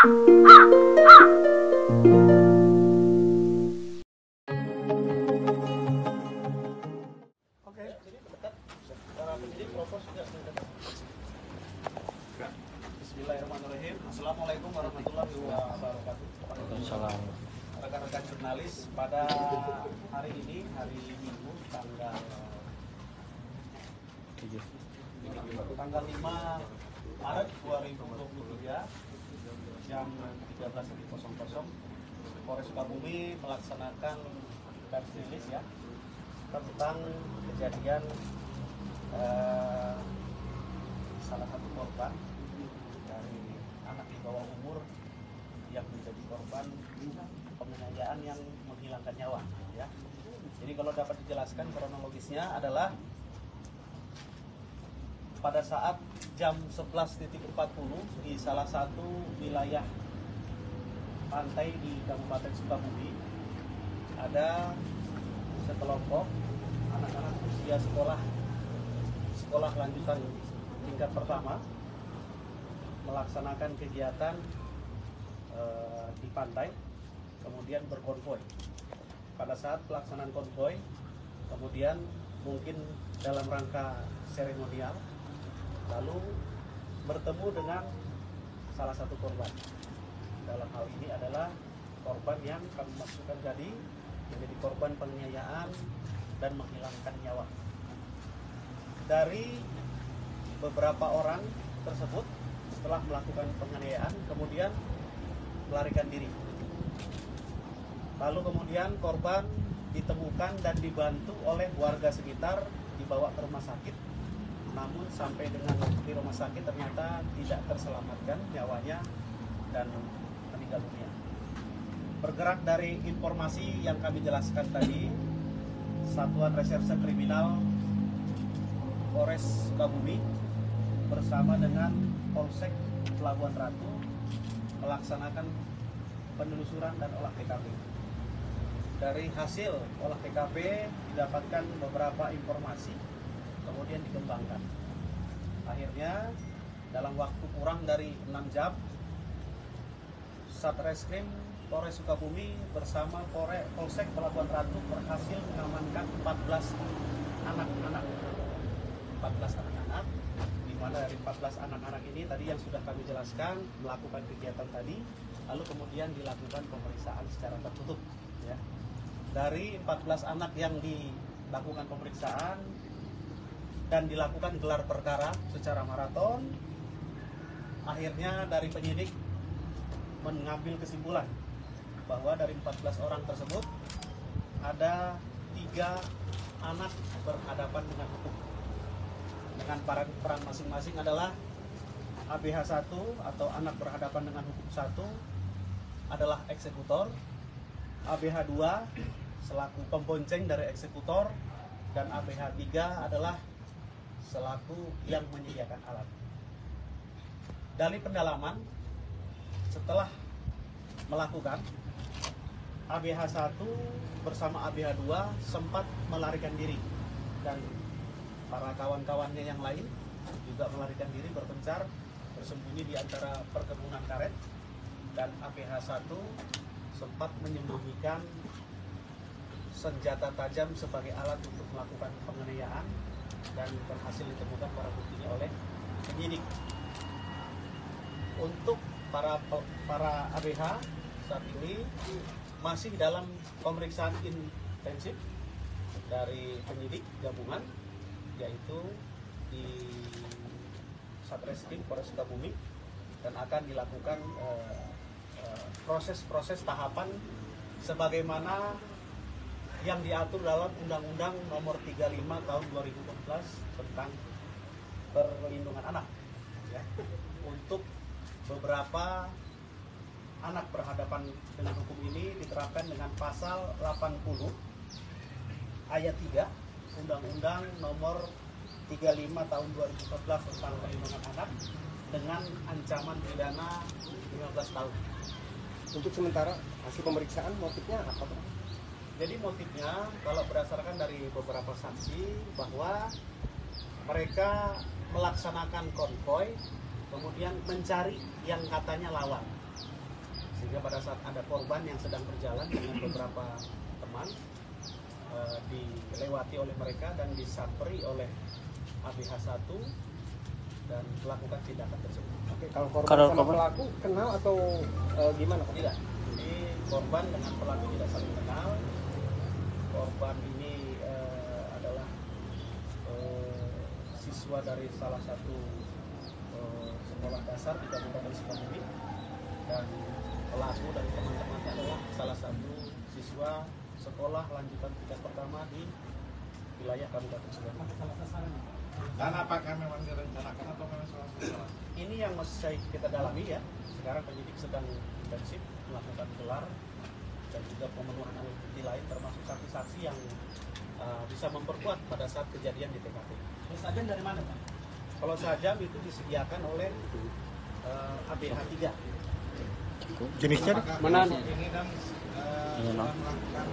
Oke, jadi dekat. Para penyidik propos juga mendekat. Bismillahirrahmanirrahim. Assalamualaikum warahmatullahi wabarakatuh. Waalaikumsalam. Rekan-rekan jurnalis, pada hari ini, hari Minggu, tanggal 5 Maret 2023 jam 13.00, Polres Sukabumi melaksanakan press release ya tentang kejadian salah satu korban dari anak di bawah umur yang menjadi korban penganiayaan yang menghilangkan nyawa ya. Jadi kalau dapat dijelaskan kronologisnya adalah pada saat jam 11.40 di salah satu wilayah pantai di Kabupaten Sukabumi ada sekelompok anak-anak usia sekolah lanjutan tingkat pertama melaksanakan kegiatan di pantai, kemudian berkonvoi. Pada saat pelaksanaan konvoi, kemudian mungkin dalam rangka seremonial, lalu bertemu dengan salah satu korban. Dalam hal ini adalah korban yang kami maksudkan tadi menjadi korban penganiayaan dan menghilangkan nyawa. Dari beberapa orang tersebut setelah melakukan penganiayaan kemudian melarikan diri. Lalu kemudian korban ditemukan dan dibantu oleh warga sekitar dibawa ke rumah sakit. Namun sampai dengan di rumah sakit ternyata tidak terselamatkan nyawanya dan meninggal dunia. Bergerak dari informasi yang kami jelaskan tadi, Satuan Reserse Kriminal Polres Sukabumi bersama dengan Polsek Pelabuhan Ratu melaksanakan penelusuran dan olah TKP. Dari hasil olah TKP didapatkan beberapa informasi, kemudian dikembangkan. Akhirnya dalam waktu kurang dari 6 jam, Satreskrim Polres Sukabumi bersama Polsek Pelabuhan Ratu berhasil mengamankan 14 anak-anak, di mana dari 14 anak-anak ini tadi yang sudah kami jelaskan melakukan kegiatan tadi, lalu kemudian dilakukan pemeriksaan secara tertutup. Ya. Dari 14 anak yang dilakukan pemeriksaan dan dilakukan gelar perkara secara maraton, akhirnya dari penyidik mengambil kesimpulan bahwa dari 14 orang tersebut ada 3 anak berhadapan dengan hukum dengan peran masing-masing adalah ABH 1 atau anak berhadapan dengan hukum 1 adalah eksekutor, ABH 2 selaku pembonceng dari eksekutor, dan ABH 3 adalah selaku yang menyediakan alat. Dari pendalaman setelah melakukan, ABH 1 bersama ABH 2 sempat melarikan diri dan para kawan-kawannya yang lain juga melarikan diri berpencar bersembunyi di antara perkebunan karet, dan ABH 1 sempat menyembunyikan senjata tajam sebagai alat untuk melakukan penganiayaan dan berhasil ditemukan barang buktinya oleh penyidik. Untuk para ABH saat ini masih dalam pemeriksaan intensif dari penyidik gabungan, yaitu di Satreskrim Polres Sukabumi, dan akan dilakukan proses-proses tahapan sebagaimana yang diatur dalam Undang-Undang Nomor 35 Tahun 2014 tentang perlindungan anak. Ya. Untuk beberapa anak berhadapan dengan hukum ini diterapkan dengan pasal 80 ayat 3 Undang-Undang Nomor 35 Tahun 2014 tentang perlindungan anak dengan ancaman pidana 15 tahun. Untuk sementara hasil pemeriksaan motifnya apa, Pak? Jadi motifnya kalau berdasarkan dari beberapa saksi bahwa mereka melaksanakan konvoi, kemudian mencari yang katanya lawan. sehingga pada saat ada korban yang sedang berjalan dengan beberapa teman dilewati oleh mereka dan disamperi oleh ABH1 dan melakukan tindakan tersebut. Oke, kalau korban sama pelaku kenal atau gimana Pak? Tidak. Ini korban dengan pelaku tidak saling kenal. Korban ini adalah siswa dari salah satu sekolah dasar di Kabupaten Sukabumi, dan pelaku dari teman-temannya adalah salah satu siswa sekolah lanjutan tingkat pertama di wilayah Kabupaten Sukabumi. Dan apakah memang direncanakan atau memang salah sasaran? Ini yang masih kita dalami ya. Sekarang penyidik sedang intensif melakukan gelar dan juga pemenuhan alat bukti lain, termasuk saksi-saksi yang bisa memperkuat pada saat kejadian di TKP. Sajam dari mana Pak? Kalau sajam itu disediakan oleh ABH3. Jenisnya mana? Ini dan melakukan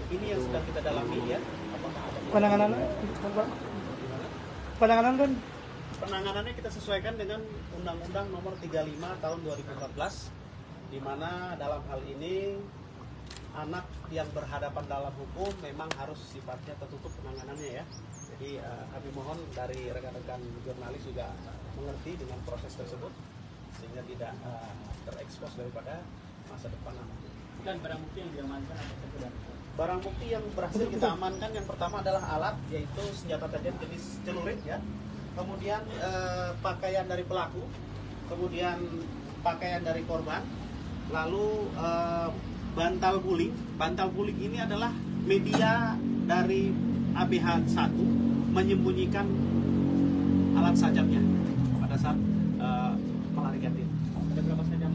Ini yang sedang kita dalami ya. Apakah ada penanganannya kita sesuaikan dengan Undang-Undang Nomor 35 Tahun 2014, di mana dalam hal ini anak yang berhadapan dalam hukum memang harus sifatnya tertutup penanganannya ya. Jadi kami mohon dari rekan-rekan jurnalis juga mengerti dengan proses tersebut sehingga tidak terekspos daripada masa depan anak. Dan barang bukti yang diamankan apa saja? Barang bukti yang berhasil kita amankan yang pertama adalah alat, yaitu senjata tajam jenis celurit ya. Kemudian pakaian dari pelaku, kemudian pakaian dari korban, lalu bantal guling. Bantal guling ini adalah media dari ABH1 menyembunyikan alat sajamnya pada saat melarikan diri. Ada berapa sajam?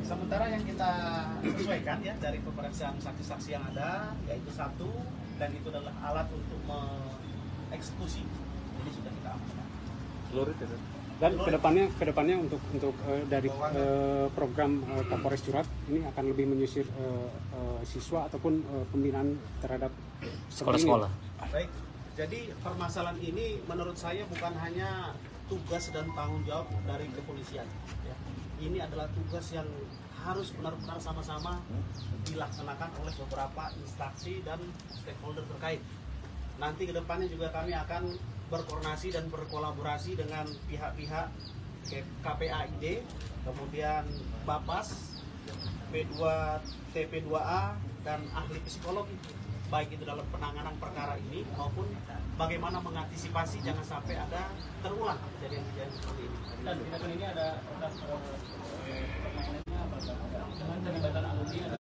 Sementara yang kita sesuaikan ya dari pemeriksaan saksi-saksi yang ada, yaitu 1, dan itu adalah alat untuk mengeksekusi. Jadi sudah kita amankan. Dan kedepannya untuk dari program Kapolres Curat ini akan lebih menyisir siswa ataupun pembinaan terhadap sekolah-sekolah. Baik, jadi permasalahan ini menurut saya bukan hanya tugas dan tanggung jawab dari kepolisian ya. Ini adalah tugas yang harus benar-benar sama-sama dilaksanakan oleh beberapa instansi dan stakeholder terkait. Nanti kedepannya juga kami akan berkoordinasi dan berkolaborasi dengan pihak-pihak KPAID, kemudian Bapas, P2, TP2A, dan ahli psikologi, baik itu dalam penanganan perkara ini maupun bagaimana mengantisipasi jangan sampai ada terulang kejadian-kejadian seperti ini. Dan tindakan ini ada permainannya apa? Dengan terlibatan alumni ada.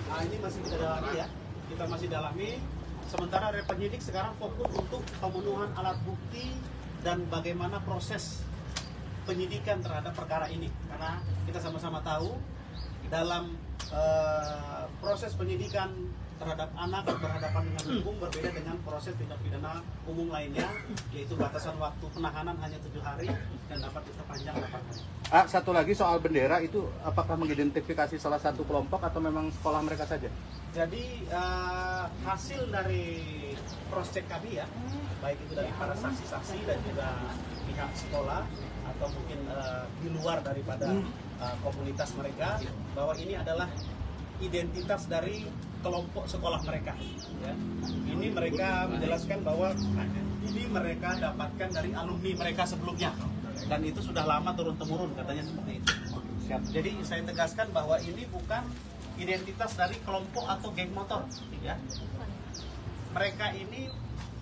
Nah, ini masih kita dalami ya, kita masih dalami. Sementara penyidik sekarang fokus untuk pemenuhan alat bukti dan bagaimana proses penyidikan terhadap perkara ini. Karena kita sama-sama tahu dalam proses penyidikan terhadap anak berhadapan dengan hukum berbeda dengan proses tindak pidana umum lainnya, yaitu batasan waktu penahanan hanya 7 hari dan dapat diperpanjang 8 hari. Satu lagi soal bendera itu, apakah mengidentifikasi salah satu kelompok atau memang sekolah mereka saja? Jadi hasil dari cross check kami ya, baik itu dari para saksi-saksi dan juga pihak sekolah atau mungkin di luar daripada komunitas mereka, bahwa ini adalah identitas dari kelompok sekolah mereka ya. Ini mereka menjelaskan bahwa ini mereka dapatkan dari alumni mereka sebelumnya dan itu sudah lama turun-temurun katanya seperti itu. Jadi saya tegaskan bahwa ini bukan identitas dari kelompok atau geng motor ya. Mereka ini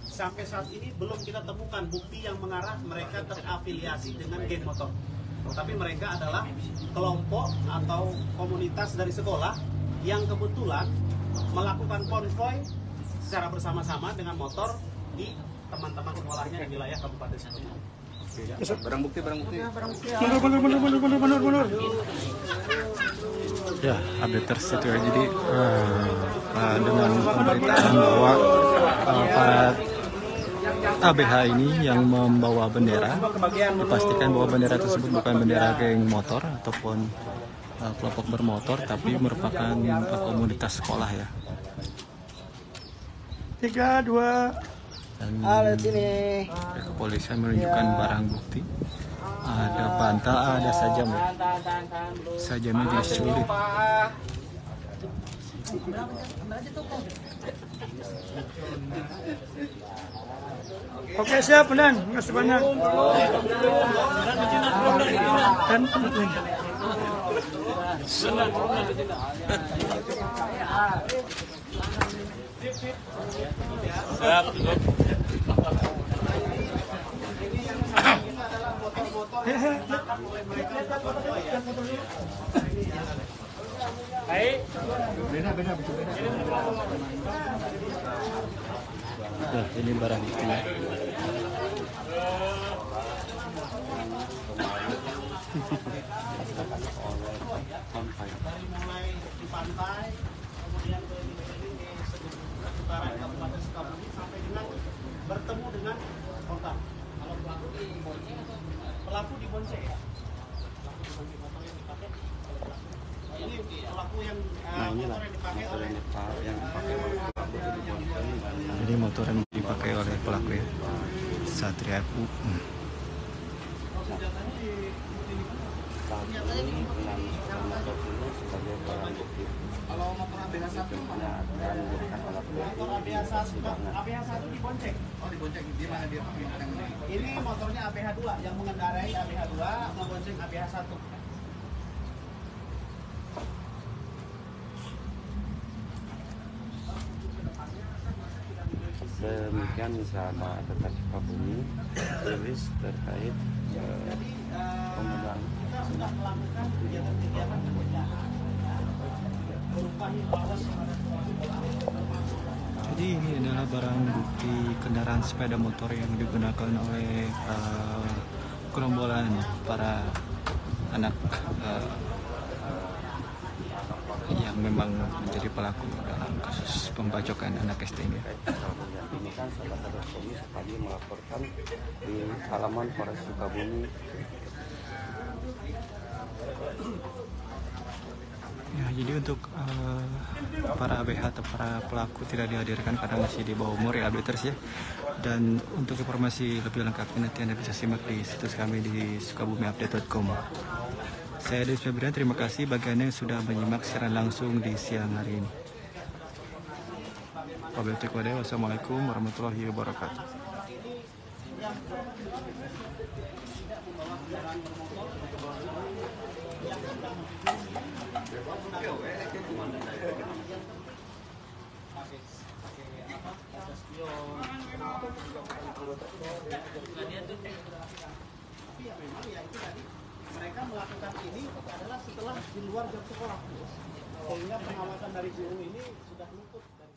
sampai saat ini belum kita temukan bukti yang mengarah mereka terafiliasi dengan geng motor. Tapi mereka adalah kelompok atau komunitas dari sekolah yang kebetulan melakukan konvoy secara bersama-sama dengan motor di teman-teman sekolahnya di wilayah Kabupaten Sukabumi. Barang bukti. Mundur. Ya, update tersebut ya. Jadi dengan pemberitaan bahwa para ABH ini yang membawa bendera, dipastikan bahwa bendera tersebut bukan bendera geng motor ataupun kelompok bermotor, tapi merupakan komunitas sekolah ya. 3, 2. Dan kepolisian menunjukkan barang bukti, ada ada sajam. Sajamnya jadi sulit. Oke, siap, Benan. Makasih banyak. Dan Nah, ini barang buktinya. Dari mulai di pantai, kemudian ke utara Kabupaten Sukabumi sampai dengan bertemu dengan korban. Kalau pelaku dibonceng atau pelaku dibonceng ya? Pelaku dibonceng motor yang dipakai. Ini pelaku yang motor yang dipakai oleh Jadi motor yang dipakai oleh pelaku ya, Satria FU. Kalau motor ABH 1 mana akan dijadikan alat bukti motor ABH 1 dibonceng. Oh, dibonceng di mana dia pakai yang ini? Ini motornya ABH 2 yang mengendarai ABH 2 membonceng ABH 1. Demikian sama Tetap Sukabumi rilis terkait pembunuhan. Kita sudah melakukan kegiatan-kegiatan pencegahan berupa himbauan kepada Jadi ini adalah barang bukti kendaraan sepeda motor yang digunakan oleh gerombolan para anak yang memang menjadi pelaku dalam kasus pembacokan anak SD ini. Ini kan sahabat Sukabumi tadi melaporkan di halaman Polres Sukabumi. Ya, jadi untuk para ABH atau para pelaku tidak dihadirkan karena masih di bawah umur ya, updaters ya. Dan untuk informasi lebih lengkapnya nanti Anda bisa simak di situs kami di sukabumiupdate.com. Saya Deus Febrian, terima kasih bagi Anda yang sudah menyimak secara langsung di siang hari ini. Wassalamualaikum warahmatullahi wabarakatuh. Tapi ya memang ya itu tadi mereka melakukan ini adalah setelah di luar jam sekolah, sehingga pengawasan dari guru ini sudah luput dari